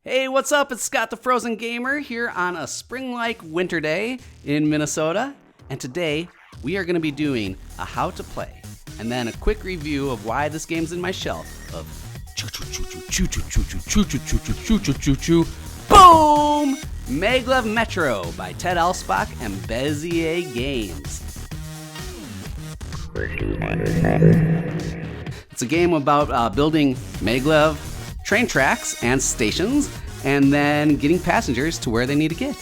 Hey, what's up? It's Scott the Frozen Gamer here on a spring-like winter day in Minnesota. And today, we are going to be doing a how to play and then a quick review of why this game's in my shelf of Choo, boom! Maglev Metro by Ted Alspach and Bezier Games. It's a game about building maglev train tracks and stations, and then getting passengers to where they need to get.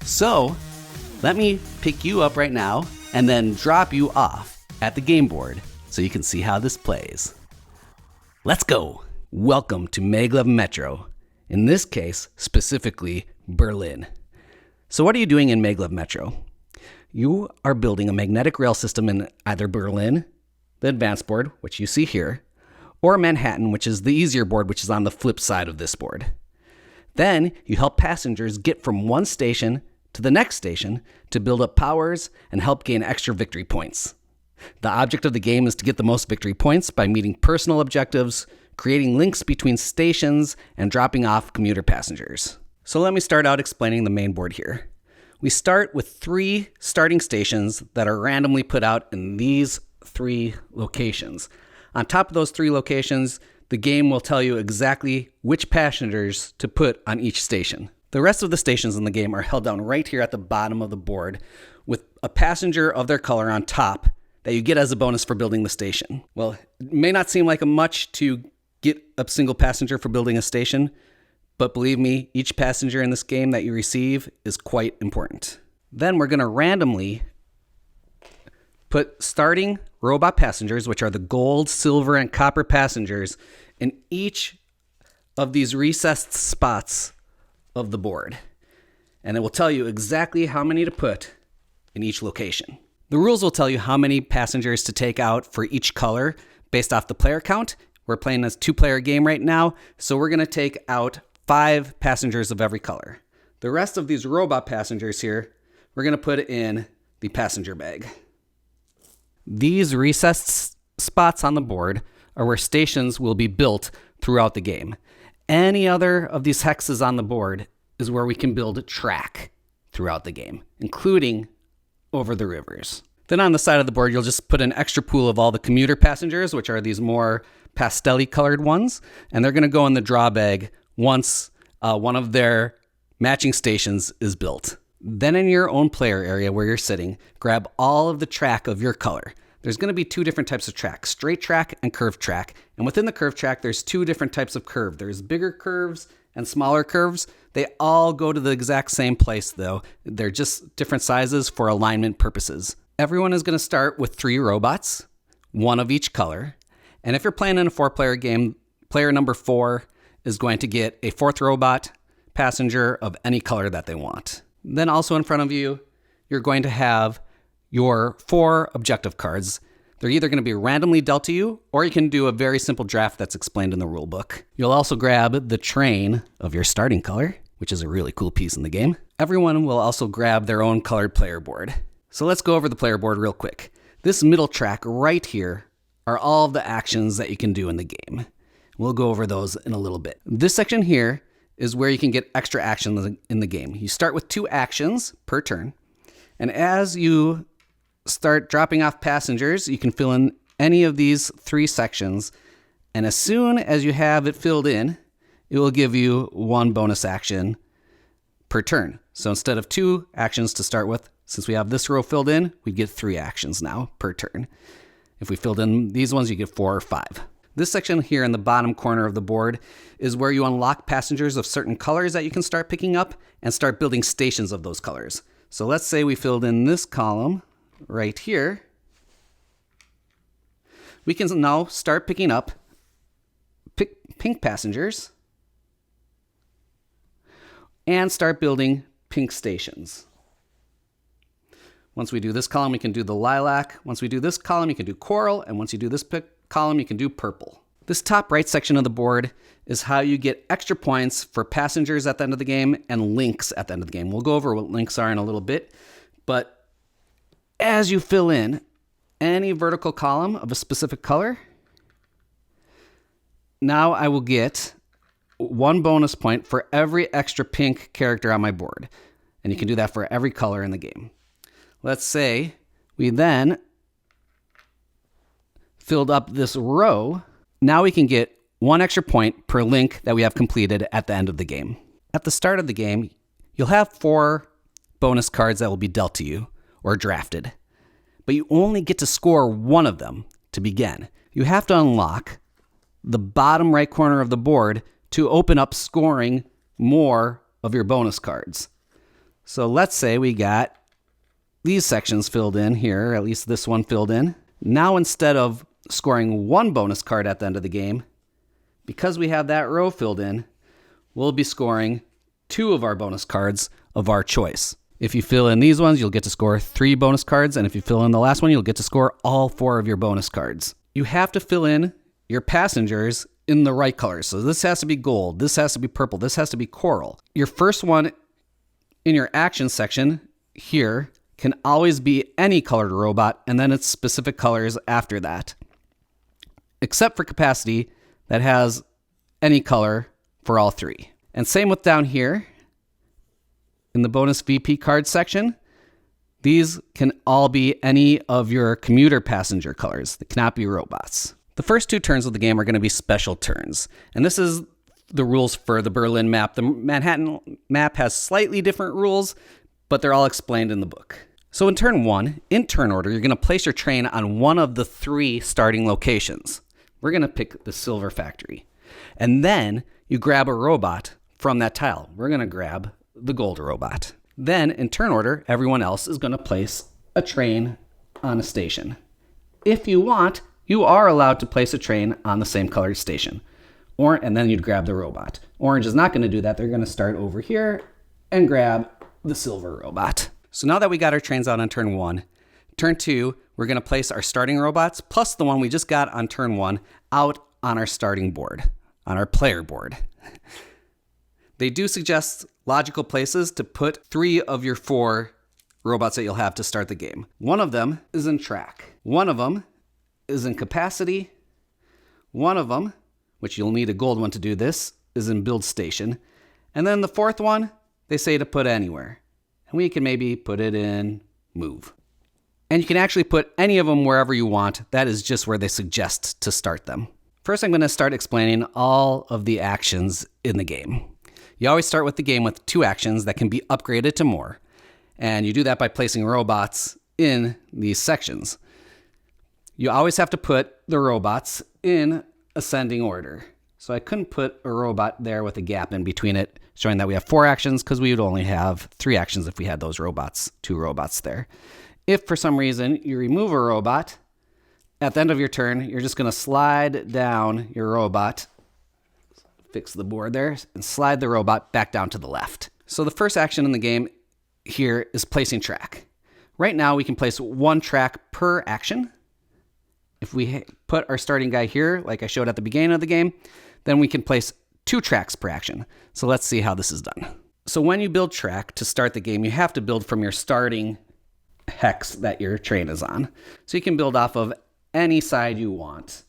So, let me pick you up right now, and then drop you off at the game board so you can see how this plays. Let's go! Welcome to Maglev Metro. In this case, specifically, Berlin. So what are you doing in Maglev Metro? You are building a magnetic rail system in either Berlin, the advanced board, which you see here, or Manhattan, which is the easier board, which is on the flip side of this board. Then you help passengers get from one station to the next station to build up powers and help gain extra victory points. The object of the game is to get the most victory points by meeting personal objectives, creating links between stations, and dropping off commuter passengers. So let me start out explaining the main board here. We start with 3 starting stations that are randomly put out in these 3 locations. On top of those 3 locations, the game will tell you exactly which passengers to put on each station. The rest of the stations in the game are held down right here at the bottom of the board with a passenger of their color on top that you get as a bonus for building the station. Well, it may not seem like much to get a single passenger for building a station, but believe me, each passenger in this game that you receive is quite important. Then we're going to randomly put starting robot passengers, which are the gold, silver, and copper passengers, in each of these recessed spots of the board. And it will tell you exactly how many to put in each location. The rules will tell you how many passengers to take out for each color based off the player count. We're playing a 2-player game right now, so we're going to take out 5 passengers of every color. The rest of these robot passengers here, we're going to put in the passenger bag. These recessed spots on the board are where stations will be built throughout the game. Any other of these hexes on the board is where we can build a track throughout the game, including over the rivers. Then on the side of the board, you'll just put an extra pool of all the commuter passengers, which are these more pastel-y colored ones, and they're going to go in the draw bag once one of their matching stations is built. Then in your own player area where you're sitting, grab all of the track of your color. There's going to be 2 different types of track, straight track and curved track. And within the curved track, there's 2 different types of curve. There's bigger curves and smaller curves. They all go to the exact same place though. They're just different sizes for alignment purposes. Everyone is going to start with 3 robots, 1 of each color. And if you're playing in a 4-player game, player number 4 is going to get a 4th robot passenger of any color that they want. Then also in front of you, you're going to have your 4 objective cards. They're either going to be randomly dealt to you, or you can do a very simple draft that's explained in the rule book. You'll also grab the train of your starting color, which is a really cool piece in the game. Everyone will also grab their own colored player board. So let's go over the player board real quick. This middle track right here are all of the actions that you can do in the game. We'll go over those in a little bit. This section here is where you can get extra action in the game. You start with 2 actions per turn, and as you start dropping off passengers, you can fill in any of these 3 sections, and as soon as you have it filled in, it will give you 1 bonus action per turn. So instead of 2 actions to start with, since we have this row filled in, we get 3 actions now per turn. If we filled in these ones, you get 4 or 5. This section here in the bottom corner of the board is where you unlock passengers of certain colors that you can start picking up and start building stations of those colors. So let's say we filled in this column right here. We can now start picking up pink passengers and start building pink stations. Once we do this column, we can do the lilac. Once we do this column, you can do coral. And once you do this column, you can do purple. This top right section of the board is how you get extra points for passengers at the end of the game and links at the end of the game. We'll go over what links are in a little bit, but as you fill in any vertical column of a specific color, now I will get 1 bonus point for every extra pink character on my board. And you can do that for every color in the game. Let's say we then filled up this row. Now we can get 1 extra point per link that we have completed at the end of the game. At the start of the game, you'll have 4 bonus cards that will be dealt to you or drafted, but you only get to score 1 of them to begin. You have to unlock the bottom right corner of the board to open up scoring more of your bonus cards. So let's say we got these sections filled in here, or at least this one filled in. Now instead of scoring 1 bonus card at the end of the game, because we have that row filled in, we'll be scoring 2 of our bonus cards of our choice. If you fill in these ones, you'll get to score 3 bonus cards, and if you fill in the last one, you'll get to score all 4 of your bonus cards. You have to fill in your passengers in the right colors. So this has to be gold, this has to be purple, this has to be coral. Your first one in your action section here can always be any colored robot, and then it's specific colors after that. Except for capacity, that has any color for all 3. And same with down here in the bonus VP card section. These can all be any of your commuter passenger colors. They cannot be robots. The first 2 turns of the game are going to be special turns. And this is the rules for the Berlin map. The Manhattan map has slightly different rules, but they're all explained in the book. So in turn 1, in turn order, you're going to place your train on one of the 3 starting locations. We're going to pick the silver factory. And then you grab a robot from that tile. We're going to grab the gold robot. Then in turn order, everyone else is going to place a train on a station. If you want, you are allowed to place a train on the same colored station. And then you'd grab the robot. Orange is not going to do that. They're going to start over here and grab the silver robot. So now that we got our trains out on turn 1, turn 2, we're going to place our starting robots plus the one we just got on turn 1 out on our starting board, on our player board. They do suggest logical places to put 3 of your 4 robots that you'll have to start the game. One of them is in track. One of them is in capacity. One of them, which you'll need a gold one to do this, is in build station. And then the 4th one, they say to put anywhere. And we can maybe put it in move. And you can actually put any of them wherever you want. That is just where they suggest to start them. First, I'm going to start explaining all of the actions in the game. You always start with the game with 2 actions that can be upgraded to more. And you do that by placing robots in these sections. You always have to put the robots in ascending order. So I couldn't put a robot there with a gap in between it, showing that we have 4 actions because we would only have 3 actions if we had those robots, 2 robots there. If for some reason you remove a robot, at the end of your turn, you're just going to slide down your robot, fix the board there, and slide the robot back down to the left. So the first action in the game here is placing track. Right now we can place 1 track per action. If we put our starting guy here, like I showed at the beginning of the game, then we can place 2 tracks per action. So let's see how this is done. So when you build track to start the game, you have to build from your starting hex that your train is on. So you can build off of any side you want.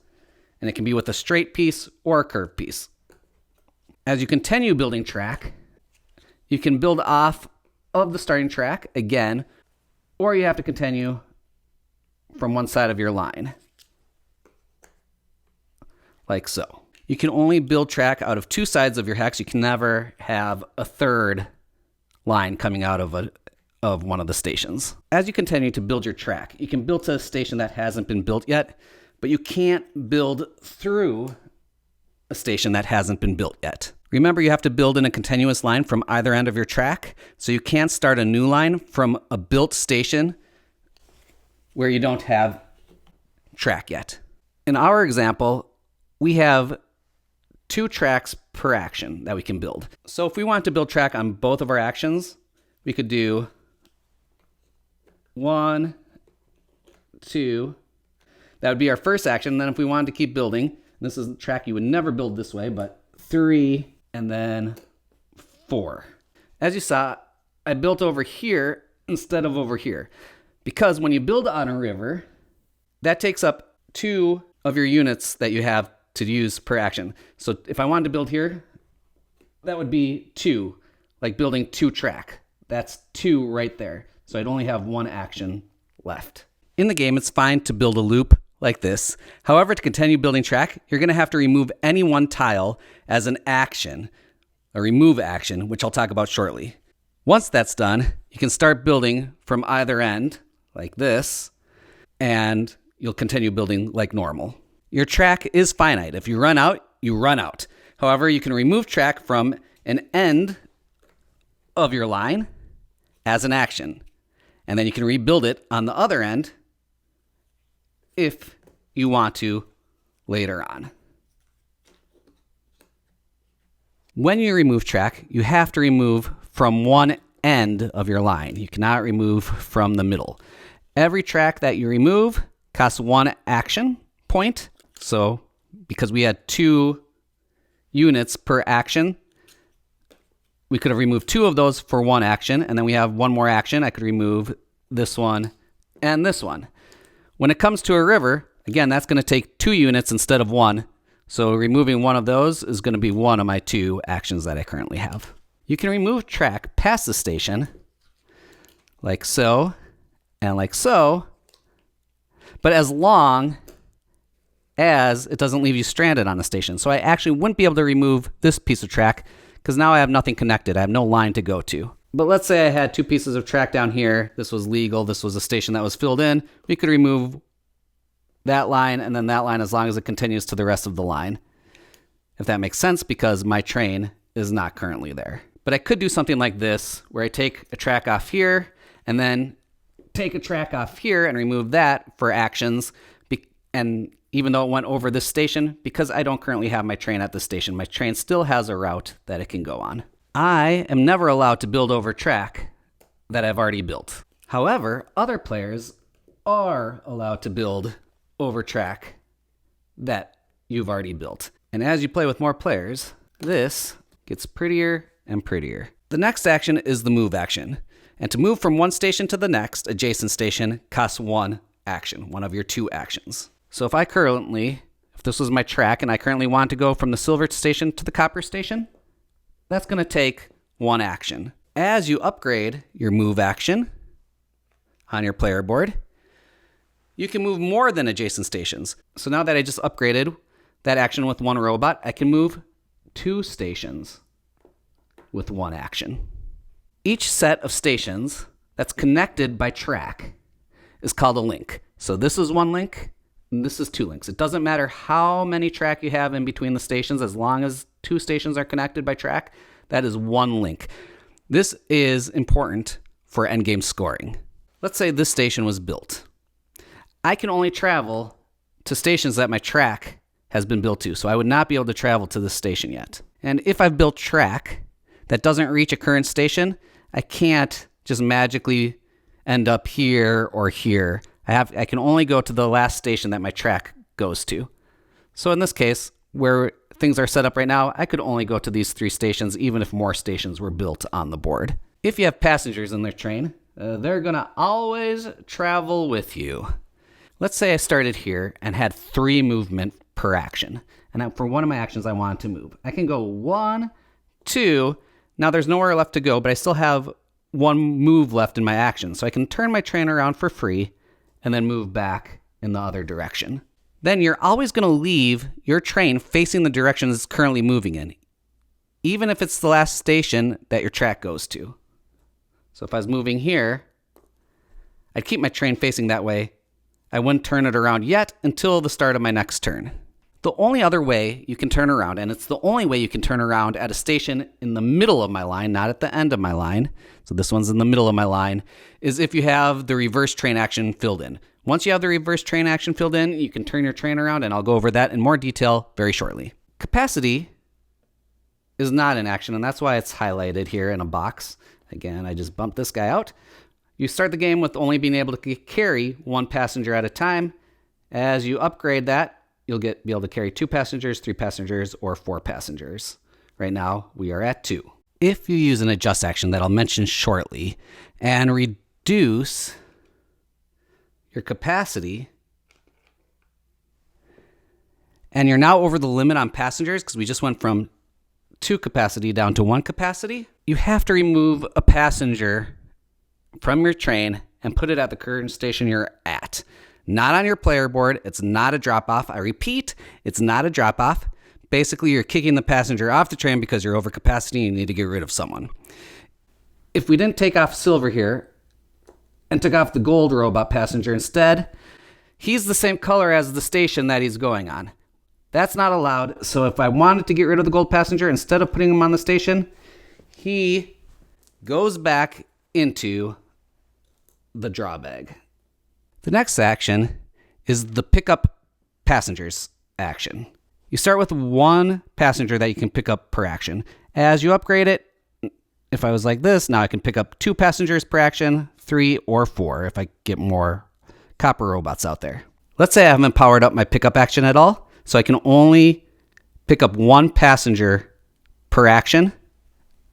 And it can be with a straight piece or a curved piece. As you continue building track, you can build off of the starting track again, or you have to continue from one side of your line. Like so. You can only build track out of 2 sides of your hex. You can never have a 3rd line coming out of one of the stations. As you continue to build your track, you can build to a station that hasn't been built yet, but you can't build through a station that hasn't been built yet. Remember, you have to build in a continuous line from either end of your track, so you can't start a new line from a built station where you don't have track yet. In our example, we have 2 tracks per action that we can build. So if we want to build track on both of our actions, we could do 1, 2. That would be our first action. Then if we wanted to keep building, this is a track you would never build this way, but 3 and then 4. As you saw, I built over here instead of over here. Because when you build on a river, that takes up 2 of your units that you have to use per action. So if I wanted to build here, that would be 2, like building 2 track. That's 2 right there. So I'd only have 1 action left. In the game, it's fine to build a loop like this. However, to continue building track, you're going to have to remove any one tile as an action, a remove action, which I'll talk about shortly. Once that's done, you can start building from either end, like this, and you'll continue building like normal. Your track is finite. If you run out, you run out. However, you can remove track from an end of your line as an action, and then you can rebuild it on the other end if you want to later on. When you remove track, you have to remove from one end of your line. You cannot remove from the middle. Every track that you remove costs 1 action point. So because we had 2 units per action, we could have removed 2 of those for 1 action, and then we have 1 more action. I could remove this one and this one. When it comes to a river, again, that's going to take 2 units instead of 1. So removing 1 of those is going to be 1 of my 2 actions that I currently have. You can remove track past the station, like so, and like so, but as long as it doesn't leave you stranded on the station. So I actually wouldn't be able to remove this piece of track because now I have nothing connected. I have no line to go to. But let's say I had 2 pieces of track down here. This was legal. This was a station that was filled in. We could remove that line and then that line as long as it continues to the rest of the line, if that makes sense, because my train is not currently there. But I could do something like this, where I take a track off here and then take a track off here and remove that for actions. And even though it went over this station, because I don't currently have my train at this station, my train still has a route that it can go on. I am never allowed to build over track that I've already built. However, other players are allowed to build over track that you've already built. And as you play with more players, this gets prettier and prettier. The next action is the move action. And to move from one station to the next adjacent station costs 1 action, 1 of your 2 actions. So if this was my track and I currently want to go from the silver station to the copper station, that's going to take 1 action. As you upgrade your move action on your player board, you can move more than adjacent stations. So now that I just upgraded that action with 1 robot, I can move 2 stations with 1 action. Each set of stations that's connected by track is called a link. So this is 1 link, and this is 2 links. It doesn't matter how many track you have in between the stations, as long as 2 stations are connected by track, that is 1 link. This is important for endgame scoring. Let's say this station was built. I can only travel to stations that my track has been built to, so I would not be able to travel to this station yet. And if I've built track that doesn't reach a current station, I can't just magically end up here or here. I can only go to the last station that my track goes to. So in this case, where things are set up right now, I could only go to these 3 stations, even if more stations were built on the board. If you have passengers in their train, they're going to always travel with you. Let's say I started here and had 3 movement per action. And for one of my actions, I wanted to move. I can go 1, 2. Now there's nowhere left to go, but I still have 1 move left in my action. So I can turn my train around for free and then move back in the other direction. Then you're always going to leave your train facing the direction it's currently moving in, even if it's the last station that your track goes to. So if I was moving here, I'd keep my train facing that way. I wouldn't turn it around yet until the start of my next turn. The only other way you can turn around, and it's the only way you can turn around at a station in the middle of my line, not at the end of my line, so this one's in the middle of my line, is if you have the reverse train action filled in. Once you have the reverse train action filled in, you can turn your train around, and I'll go over that in more detail very shortly. Capacity is not an action, and that's why it's highlighted here in a box. Again, I just bumped this guy out. You start the game with only being able to carry 1 passenger at a time. As you upgrade that, you'll be able to carry 2 passengers, 3 passengers, or 4 passengers. Right now, we are at 2. If you use an adjust action that I'll mention shortly and reduce your capacity, and you're now over the limit on passengers because we just went from 2 capacity down to 1 capacity, you have to remove a passenger from your train and put it at the current station you're at. Not on your player board. It's not a drop-off. I repeat, it's not a drop-off. Basically, you're kicking the passenger off the train because you're over capacity and you need to get rid of someone. If we didn't take off Silver here and took off the gold robot passenger instead, he's the same color as the station that he's going on. That's not allowed. So if I wanted to get rid of the gold passenger, instead of putting him on the station, he goes back into the draw bag. The next action is the pick up passengers action. You start with 1 passenger that you can pick up per action. As you upgrade it, if I was like this, now I can pick up 2 passengers per action, 3 or 4 if I get more copper robots out there. Let's say I haven't powered up my pickup action at all, so I can only pick up 1 passenger per action.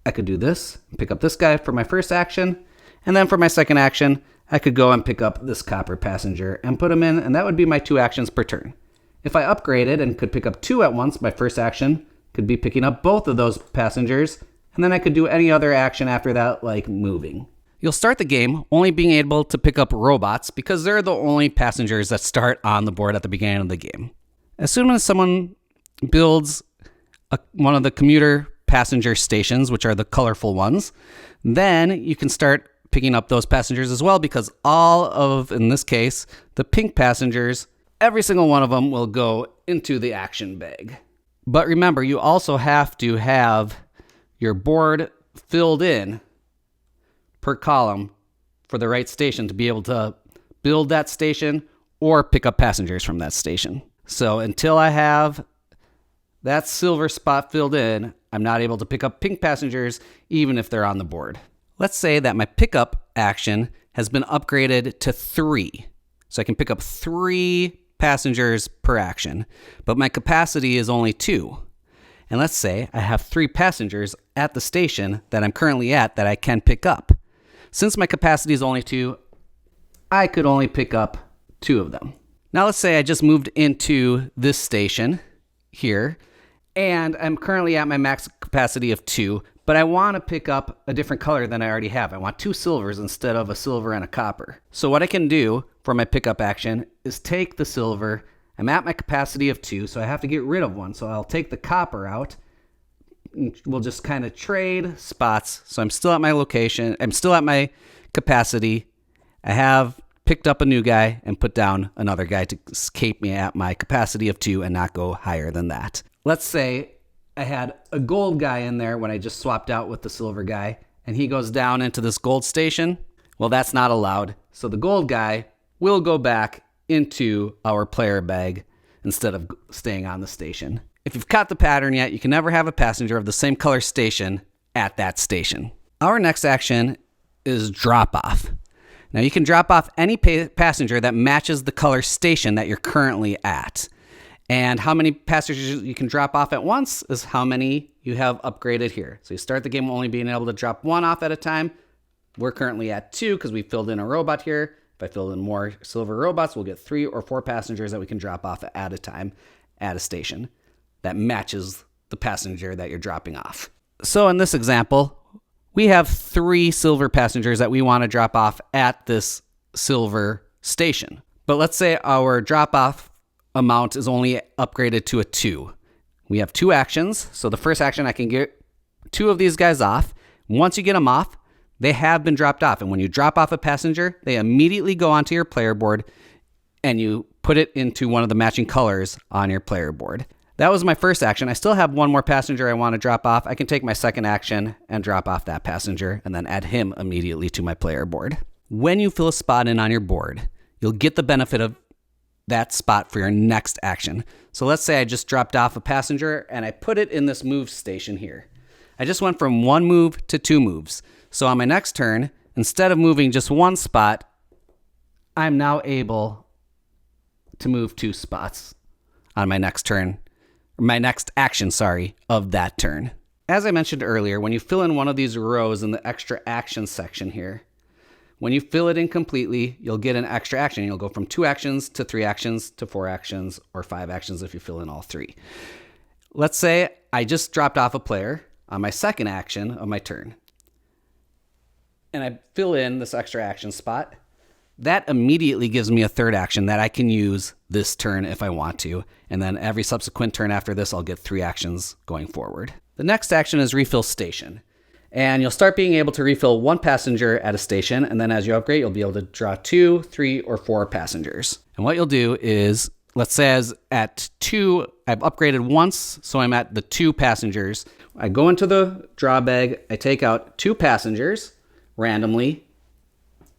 I could do this, pick up this guy for my first action, and then for my second action, I could go and pick up this copper passenger and put him in, and that would be my 2 actions per turn. If I upgraded and could pick up 2 at once, my first action could be picking up both of those passengers, and then I could do any other action after that, like moving. You'll start the game only being able to pick up robots because they're the only passengers that start on the board at the beginning of the game. As soon as someone builds one of the commuter passenger stations, which are the colorful ones, then you can start picking up those passengers as well, because all of, in this case, the pink passengers, every single one of them will go into the action bag. But remember, you also have to have your board filled in per column for the right station to be able to build that station or pick up passengers from that station. So until I have that silver spot filled in, I'm not able to pick up pink passengers even if they're on the board. Let's say that my pickup action has been upgraded to 3. So I can pick up 3 passengers per action, but my capacity is only 2. And let's say I have 3 passengers at the station that I'm currently at that I can pick up. Since my capacity is only 2, I could only pick up 2 of them. Now let's say I just moved into this station here, and I'm currently at my max capacity of 2, but I want to pick up a different color than I already have. I want 2 silvers instead of a silver and a copper. So what I can do for my pickup action is take the silver. I'm at my capacity of 2, so I have to get rid of 1. So I'll take the copper out. We'll just kind of trade spots. So I'm still at my location. I'm still at my capacity. I have picked up a new guy and put down another guy to keep me at my capacity of 2 and not go higher than that. Let's say I had a gold guy in there when I just swapped out with the silver guy, and he goes down into this gold station. Well, that's not allowed. So the gold guy will go back into our player bag instead of staying on the station. If you've caught the pattern yet, you can never have a passenger of the same color station at that station. Our next action is drop off. Now you can drop off any passenger that matches the color station that you're currently at. And how many passengers you can drop off at once is how many you have upgraded here. So you start the game only being able to drop 1 off at a time. We're currently at 2 because we filled in a robot here. If I fill in more silver robots, we'll get 3 or 4 passengers that we can drop off at a time at a station that matches the passenger that you're dropping off. So in this example, we have 3 silver passengers that we want to drop off at this silver station. But let's say our drop-off amount is only upgraded to a 2. We have 2 actions. So the first action, I can get 2 of these guys off. Once you get them off, they have been dropped off. And when you drop off a passenger, they immediately go onto your player board and you put it into one of the matching colors on your player board. That was my first action. I still have 1 more passenger I want to drop off. I can take my second action and drop off that passenger and then add him immediately to my player board. When you fill a spot in on your board, you'll get the benefit of that spot for your next action. So let's say I just dropped off a passenger and I put it in this move station here. I just went from 1 move to 2 moves. So on my next turn, instead of moving just 1 spot, I'm now able to move 2 spots on my next turn, or my next action, of that turn. As I mentioned earlier, when you fill in one of these rows in the extra action section here, when you fill it in completely, you'll get an extra action. You'll go from 2 actions to 3 actions to 4 actions or 5 actions if you fill in all 3. Let's say I just dropped off a player on my second action of my turn, and I fill in this extra action spot. That immediately gives me a third action that I can use this turn if I want to, and then every subsequent turn after this, I'll get 3 actions going forward. The next action is refill station, and you'll start being able to refill 1 passenger at a station, and then as you upgrade, you'll be able to draw 2, 3, or 4 passengers. And what you'll do is, let's say as at 2, I've upgraded once, so I'm at the 2 passengers. I go into the draw bag, I take out 2 passengers randomly,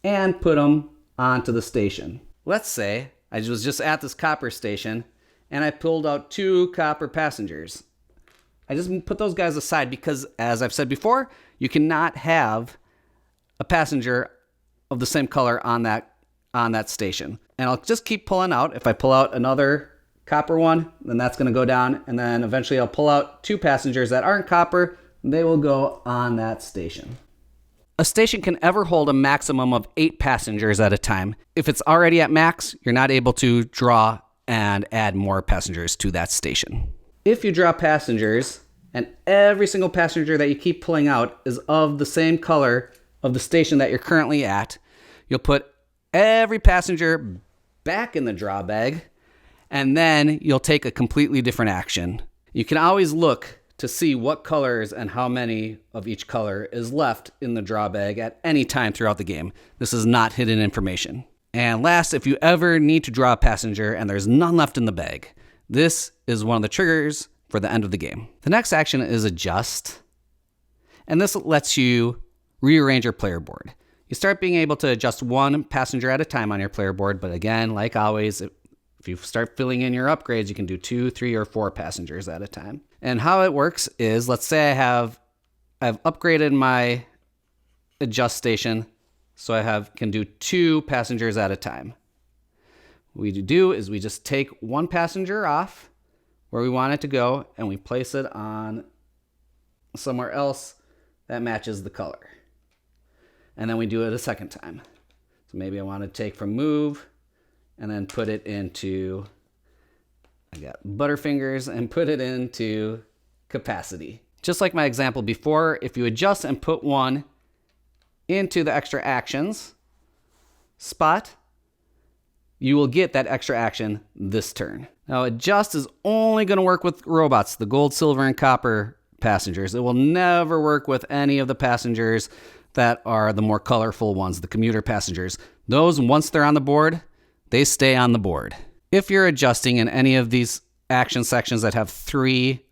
and put them onto the station. Let's say I was just at this copper station, and I pulled out 2 copper passengers. I just put those guys aside because, as I've said before, you cannot have a passenger of the same color on that station. And I'll just keep pulling out. If I pull out another copper one, then that's going to go down. And then eventually I'll pull out 2 passengers that aren't copper. They will go on that station. A station can ever hold a maximum of 8 passengers at a time. If it's already at max, you're not able to draw and add more passengers to that station. If you draw passengers, and every single passenger that you keep pulling out is of the same color of the station that you're currently at, you'll put every passenger back in the draw bag, and then you'll take a completely different action. You can always look to see what colors and how many of each color is left in the draw bag at any time throughout the game. This is not hidden information. And last, if you ever need to draw a passenger and there's none left in the bag, this is one of the triggers for the end of the game. The next action is adjust, and this lets you rearrange your player board. You start being able to adjust 1 passenger at a time on your player board, but again, like always, if you start filling in your upgrades, you can do 2, 3, or 4 passengers at a time. And how it works is, let's say I've upgraded my adjust station, so I can do 2 passengers at a time. What we do is we just take 1 passenger off where we want it to go, and we place it on somewhere else that matches the color. And then we do it a second time. So maybe I want to take from move and then put it into, I got Butterfingers, and put it into capacity. Just like my example before, if you adjust and put 1 into the extra actions spot, you will get that extra action this turn. Now, adjust is only going to work with robots, the gold, silver, and copper passengers. It will never work with any of the passengers that are the more colorful ones, the commuter passengers. Those, once they're on the board, they stay on the board. If you're adjusting in any of these action sections that have 3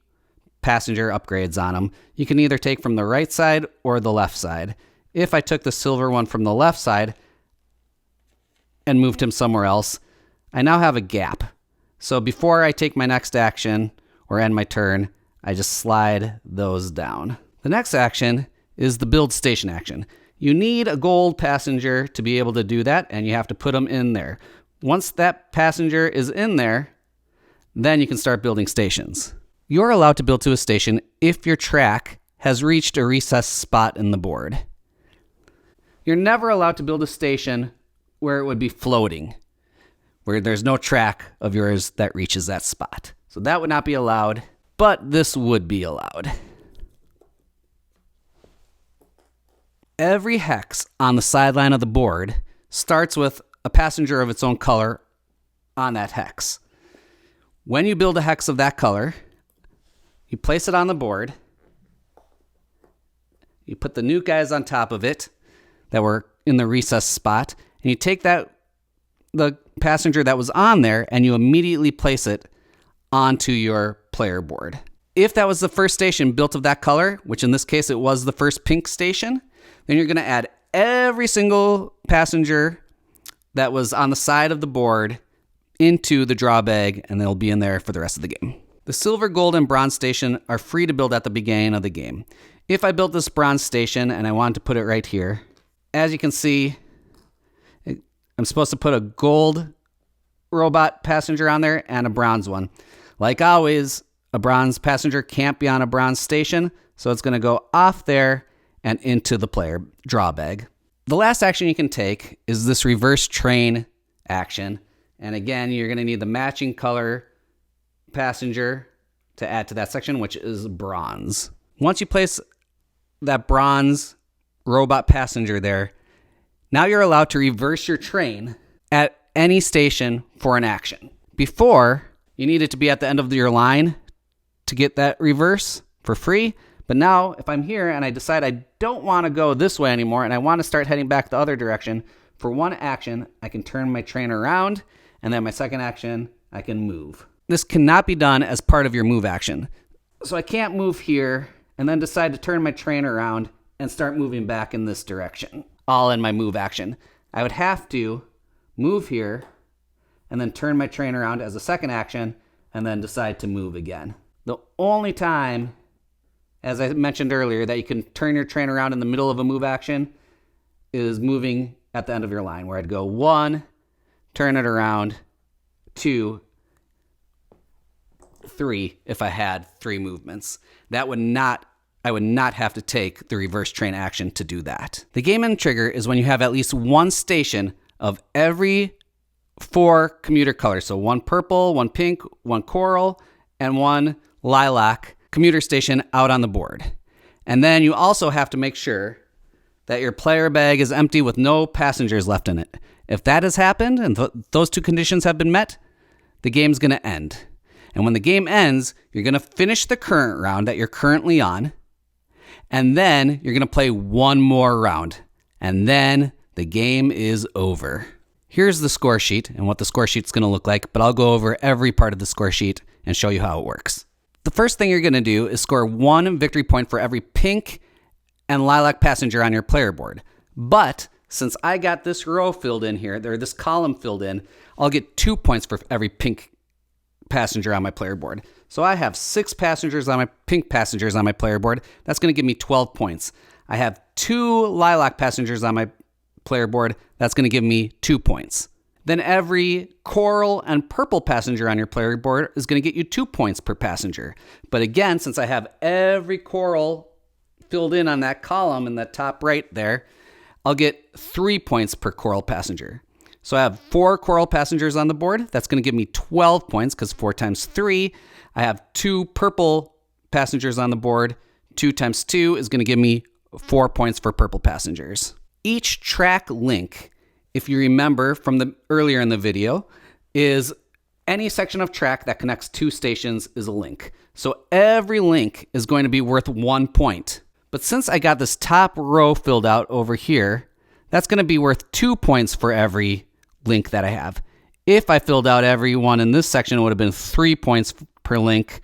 passenger upgrades on them, you can either take from the right side or the left side. If I took the silver one from the left side and moved him somewhere else, I now have a gap. So before I take my next action or end my turn, I just slide those down. The next action is the build station action. You need a gold passenger to be able to do that, and you have to put them in there. Once that passenger is in there, then you can start building stations. You're allowed to build to a station if your track has reached a recessed spot in the board. You're never allowed to build a station where it would be floating, where there's no track of yours that reaches that spot. So that would not be allowed, but this would be allowed. Every hex on the sideline of the board starts with a passenger of its own color on that hex. When you build a hex of that color, you place it on the board, you put the new guys on top of it that were in the recess spot, and you take the passenger that was on there and you immediately place it onto your player board. If that was the first station built of that color, which in this case it was the first pink station, then you're going to add every single passenger that was on the side of the board into the draw bag, and they'll be in there for the rest of the game. The silver, gold, and bronze station are free to build at the beginning of the game. If I built this bronze station and I wanted to put it right here, as you can see, I'm supposed to put a gold robot passenger on there and a bronze one. Like always, a bronze passenger can't be on a bronze station, so it's going to go off there and into the player draw bag. The last action you can take is this reverse train action. And again, you're going to need the matching color passenger to add to that section, which is bronze. Once you place that bronze robot passenger there, now you're allowed to reverse your train at any station for an action. Before, you needed to be at the end of your line to get that reverse for free. But now, if I'm here and I decide I don't want to go this way anymore and I want to start heading back the other direction, for one action, I can turn my train around, and then my second action, I can move. This cannot be done as part of your move action. So I can't move here and then decide to turn my train around and start moving back in this direction, all in my move action. I would have to move here and then turn my train around as a second action and then decide to move again. The only time, as I mentioned earlier, that you can turn your train around in the middle of a move action is moving at the end of your line, where I'd go 1, turn it around, 2, 3 if I had 3 movements. I would not have to take the reverse train action to do that. The game end trigger is when you have at least one station of every 4 commuter colors. So 1 purple, 1 pink, 1 coral, and 1 lilac commuter station out on the board. And then you also have to make sure that your player bag is empty with no passengers left in it. If that has happened and those 2 conditions have been met, the game's going to end. And when the game ends, you're going to finish the current round that you're currently on, and then you're going to play one more round, and then the game is over. Here's the score sheet and what the score sheet's going to look like, but I'll go over every part of the score sheet and show you how it works. The first thing you're going to do is score 1 victory point for every pink and lilac passenger on your player board. But since I got this row filled in here, or this column filled in, I'll get 2 points for every pink passenger on my player board. So I have 6 passengers on my pink passengers on my player board. That's going to give me 12 points. I have 2 lilac passengers on my player board. That's going to give me 2 points. Then every coral and purple passenger on your player board is going to get you 2 points per passenger. But again, since I have every coral filled in on that column in the top right there, I'll get 3 points per coral passenger. So I have 4 coral passengers on the board. That's going to give me 12 points because 4 times 3. I have 2 purple passengers on the board. 2 times 2 is going to give me 4 points for purple passengers. Each track link, if you remember from the earlier in the video, is any section of track that connects 2 stations is a link. So every link is going to be worth 1 point. But since I got this top row filled out over here, that's going to be worth 2 points for every link that I have. If I filled out every one in this section, it would have been 3 points per link.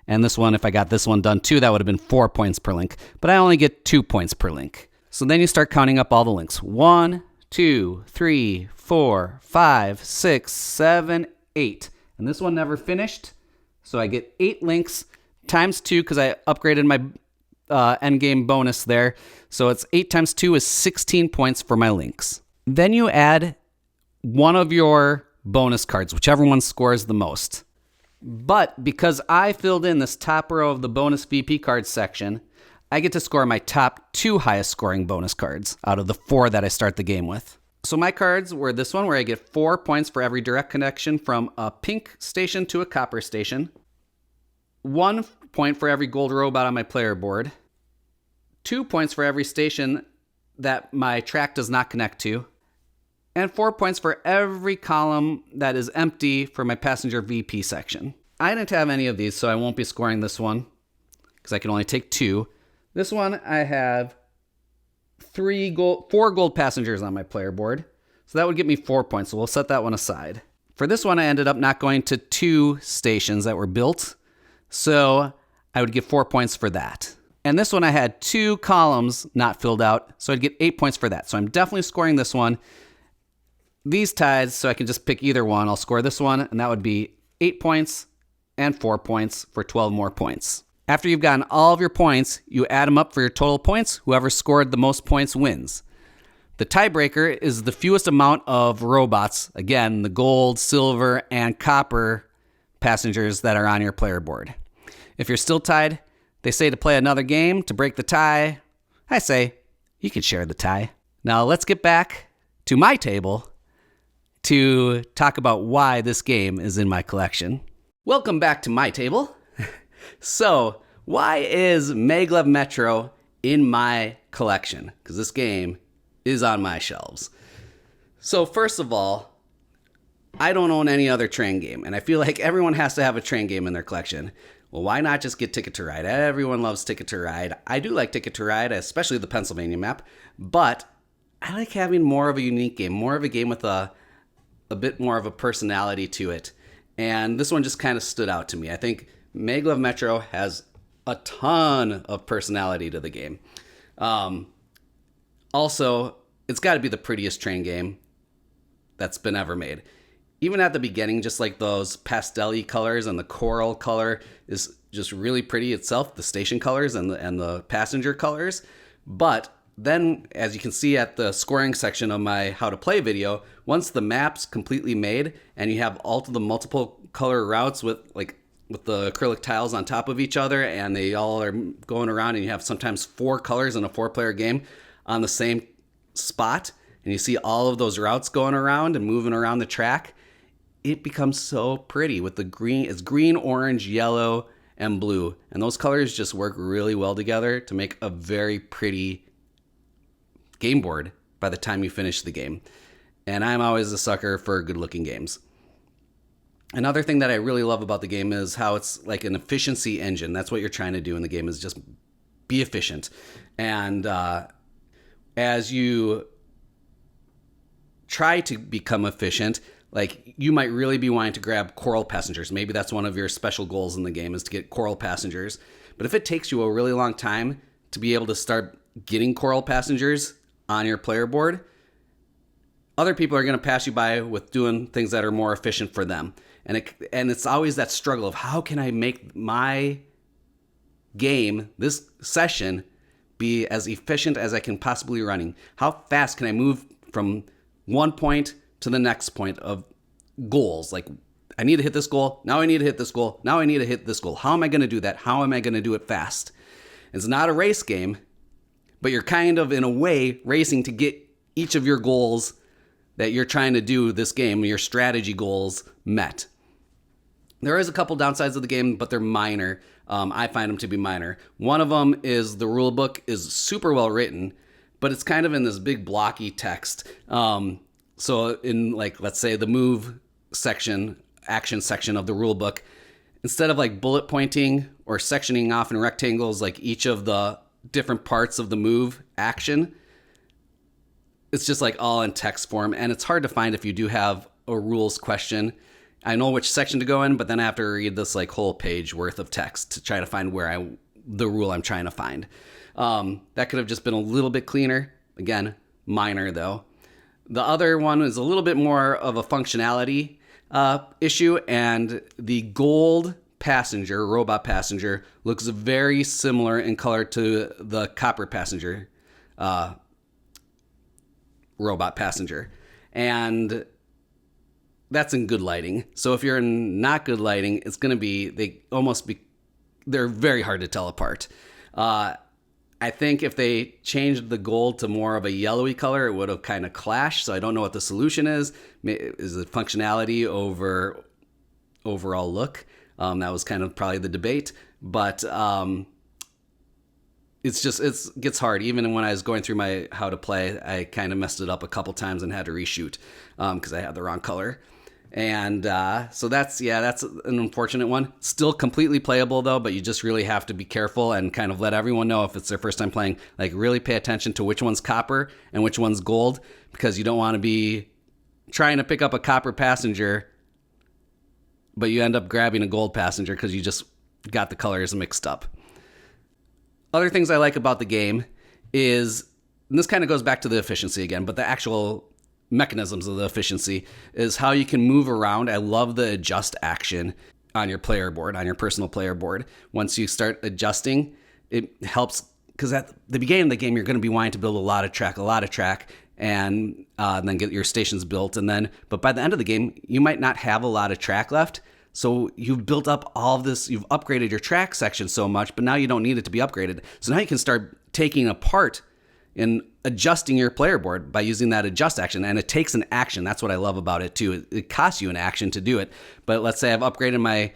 And this one, if I got this one done too, that would have been 4 points per link. But I only get 2 points per link. So then you start counting up all the links. 1, 2, 3, 4, 5, 6, 7, 8. And this one never finished. So I get 8 links times 2 because I upgraded my end game bonus there. So it's 8 times 2 is 16 points for my links. Then you add one of your bonus cards, whichever one scores the most. But because I filled in this top row of the bonus VP cards section, I get to score my top 2 highest scoring bonus cards out of the 4 that I start the game with. So my cards were this one where I get 4 points for every direct connection from a pink station to a copper station. 1 point for every gold robot on my player board. 2 points for every station that my track does not connect to. And 4 points for every column that is empty for my passenger VP section. I didn't have any of these, so I won't be scoring this one because I can only take 2. This one, I have 4 gold passengers on my player board. So that would get me 4 points, so we'll set that one aside. For this one, I ended up not going to 2 stations that were built, so I would get 4 points for that. And this one, I had 2 columns not filled out, so I'd get 8 points for that. So I'm definitely scoring this one. These ties, so I can just pick either one. I'll score this one, and that would be 8 points and 4 points for 12 more points. After you've gotten all of your points, you add them up for your total points. Whoever scored the most points wins. The tiebreaker is the fewest amount of robots, again, the gold, silver, and copper passengers that are on your player board. If you're still tied, they say to play another game to break the tie. I say, you can share the tie. Now let's get back to my table to talk about why this game is in my collection. Welcome back to my table. So, why is Maglev Metro in my collection? Because this game is on my shelves. So, first of all, I don't own any other train game, and I feel like everyone has to have a train game in their collection. Well, why not just get Ticket to Ride? Everyone loves Ticket to Ride. I do like Ticket to Ride, especially the Pennsylvania map, but I like having more of a unique game, more of a game with a bit more of a personality to it. And this one just kind of stood out to me. I think Maglev Metro has a ton of personality to the game. Also, it's got to be the prettiest train game that's been ever made. Even at the beginning, just like those pastel-y colors and the coral color is just really pretty itself, the station colors and the passenger colors. But then, as you can see at the scoring section of my How to Play video, once the map's completely made and you have all of the multiple color routes with the acrylic tiles on top of each other and they all are going around and you have sometimes 4 colors in a 4-player game on the same spot and you see all of those routes going around and moving around the track, it becomes so pretty with the green. It's green, orange, yellow, and blue. And those colors just work really well together to make a very pretty game board by the time you finish the game. And I'm always a sucker for good-looking games. Another thing that I really love about the game is how it's like an efficiency engine. That's what you're trying to do in the game, is just be efficient. And as you try to become efficient, like you might really be wanting to grab coral passengers. Maybe that's one of your special goals in the game, is to get coral passengers. But if it takes you a really long time to be able to start getting coral passengers on your player board, other people are going to pass you by with doing things that are more efficient for them. And it's always that struggle of how can I make my game, this session, be as efficient as I can possibly running? How fast can I move from one point to the next point of goals? Like, I need to hit this goal. Now I need to hit this goal. Now I need to hit this goal. How am I going to do that? How am I going to do it fast? It's not a race game, but you're kind of, in a way, racing to get each of your goals that you're trying to do this game, your strategy goals, met. There is a couple downsides of the game, but they're minor. I find them to be minor. One of them is the rule book is super well written, but it's kind of in this big blocky text. So in, like, let's say the move section, action section of the rule book, instead of like bullet pointing or sectioning off in rectangles, like each of the different parts of the move action, it's just like all in text form. And it's hard to find if you do have a rules question. I know which section to go in, but then I have to read this like whole page worth of text to try to find the rule I'm trying to find. That could have just been a little bit cleaner. Again, minor though. The other one is a little bit more of a functionality issue, and the gold passenger, robot passenger, looks very similar in color to the copper passenger, robot passenger. And that's in good lighting. So if you're in not good lighting, it's going to be, they're very hard to tell apart. I think if they changed the gold to more of a yellowy color, it would have kind of clashed. So I don't know what the solution is. Is it functionality over overall look? That was kind of probably the debate. But it gets hard. Even when I was going through my How to Play, I kind of messed it up a couple times and had to reshoot because I had the wrong color. And so that's an unfortunate one. Still completely playable though, but you just really have to be careful and kind of let everyone know if it's their first time playing, like really pay attention to which one's copper and which one's gold, because you don't want to be trying to pick up a copper passenger, but you end up grabbing a gold passenger because you just got the colors mixed up. Other things I like about the game is, and this kind of goes back to the efficiency again, but the actual mechanisms of the efficiency is how you can move around. I love the adjust action on your player board, on your personal player board. Once you start adjusting, it helps, because at the beginning of the game, you're going to be wanting to build a lot of track, and then get your stations built. But by the end of the game, you might not have a lot of track left. So you've built up all of this, you've upgraded your track section so much, but now you don't need it to be upgraded. So now you can start taking apart and adjusting your player board by using that adjust action. And it takes an action. That's what I love about it too. It costs you an action to do it. But let's say I've upgraded my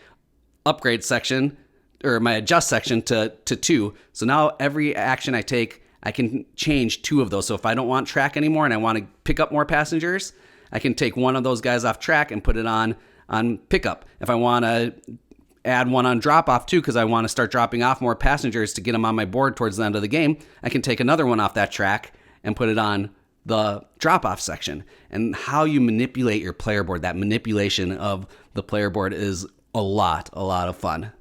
upgrade section or my adjust section to 2. So now every action I take, I can change 2 of those. So if I don't want track anymore and I want to pick up more passengers, I can take one of those guys off track and put it on pickup. If I want to add one on drop off too, because I want to start dropping off more passengers to get them on my board towards the end of the game, I can take another one off that track and put it on the drop off section. And how you manipulate your player board, that manipulation of the player board is a lot of fun.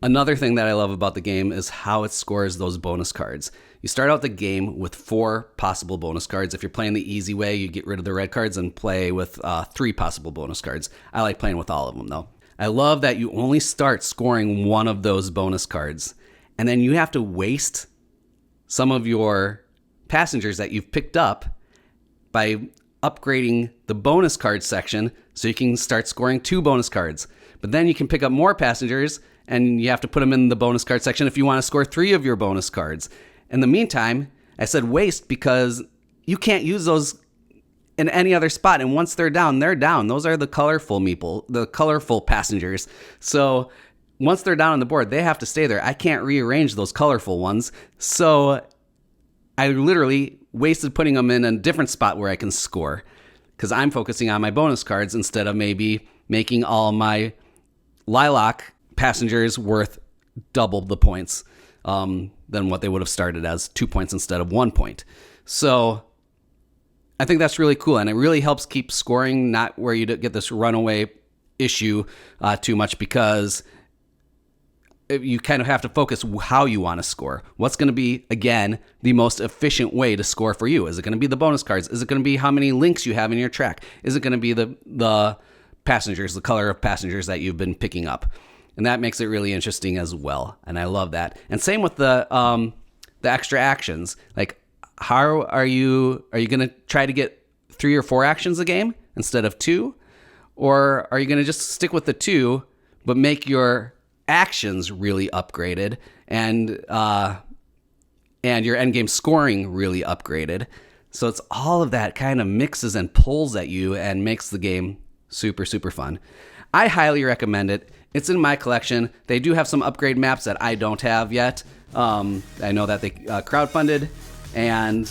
Another thing that I love about the game is how it scores those bonus cards. You start out the game with 4 possible bonus cards. If you're playing the easy way, you get rid of the red cards and play with 3 possible bonus cards. I like playing with all of them though. I love that you only start scoring one of those bonus cards, and then you have to waste some of your passengers that you've picked up by upgrading the bonus card section so you can start scoring 2 bonus cards. But then you can pick up more passengers and you have to put them in the bonus card section if you want to score 3 of your bonus cards. In the meantime, I said waste because you can't use those in any other spot. And once they're down, they're down. Those are the colorful meeple, the colorful passengers. So once they're down on the board, they have to stay there. I can't rearrange those colorful ones. So I literally wasted putting them in a different spot where I can score because I'm focusing on my bonus cards instead of maybe making all my lilac passengers worth double the points than what they would have started as 2 points instead of 1 point. So I think that's really cool, and it really helps keep scoring not where you get this runaway issue too much, because you kind of have to focus how you want to score. What's going to be, again, the most efficient way to score for you? Is it going to be the bonus cards? Is it going to be how many links you have in your track? Is it going to be the passengers, the color of passengers that you've been picking up? And that makes it really interesting as well. And I love that. And same with the extra actions. Like, how are you going to try to get 3 or 4 actions a game instead of 2? Or are you going to just stick with the 2, but make your actions really upgraded and your endgame scoring really upgraded? So it's all of that kind of mixes and pulls at you and makes the game super, super fun. I highly recommend it. It's in my collection. They do have some upgrade maps that I don't have yet. I know that they crowdfunded, and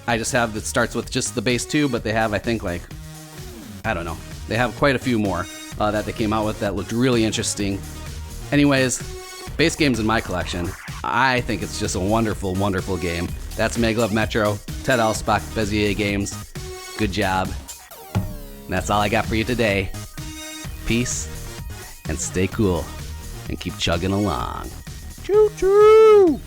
I just have that starts with just the base 2, but they have, I think, like, I don't know. They have quite a few more that they came out with that looked really interesting. Anyways, base game's in my collection. I think it's just a wonderful, wonderful game. That's Maglev Metro, Ted Alspach, Bezier Games. Good job. And that's all I got for you today. Peace, and stay cool, and keep chugging along. Choo choo!